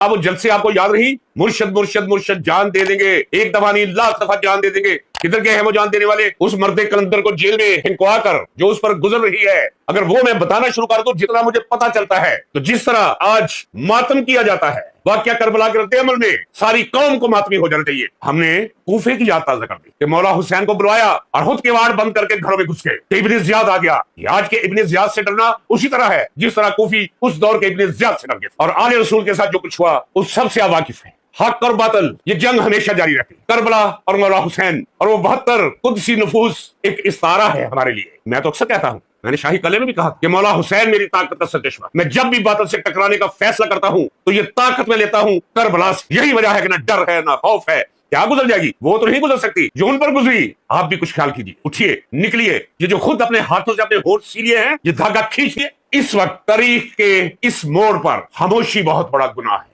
अब वो जलसे आपको याद रही, मुर्शद मुर्शद मुर्शद जान दे देंगे, एक दफा नहीं लाख दफा जान दे देंगे। किधर गए हैं वो जान देने वाले? उस मर्दे कलंदर को जेल में हिंकवा कर जो उस पर गुजर रही है, अगर वो मैं बताना शुरू कर दूं जितना मुझे पता चलता है, तो जिस तरह आज मातम किया जाता है वाकया करबला के रद्द अमल में, सारी कौम को मातमी हो जाना चाहिए। हमने कूफे की याद ताजा कर दी कि मौला हुसैन को बुलवाया और खुद किवाड़ बंद करके घरों में घुस गए। इब्ने जियाद आ गया। आज के इब्ने जियाद से डरना उसी तरह है जिस तरह कूफी उस दौर के इब्ने जियाद से डर गए। और आले रसूल के साथ जो कुछ हुआ उस सबसे आप वाकिफ है। हक और बातल ये जंग हमेशा जारी रहती। करबला और मौला हुसैन और वो 72 कुदसी नफूस एक इस्तारा है हमारे लिए। मैं तो अक्सर कहता हूँ, मैंने शाही कले में भी कहा कि मौला हुसैन मेरी ताकत का सरचश्मा। मैं जब भी बातल से टकराने का फैसला करता हूँ तो ये ताकत में लेता हूँ करबला से। यही वजह है कि ना डर है ना खौफ है। क्या गुजर जाएगी वो तो नहीं गुजर सकती जो उन पर गुजरी। आप भी कुछ ख्याल कीजिए, उठिए, निकलिए। ये जो खुद अपने हाथों से अपने होठ सी लिए हैं, ये धागा खींचिए। इस वक्त तारीख के इस मोड़ पर खामोशी बहुत बड़ा गुनाह है।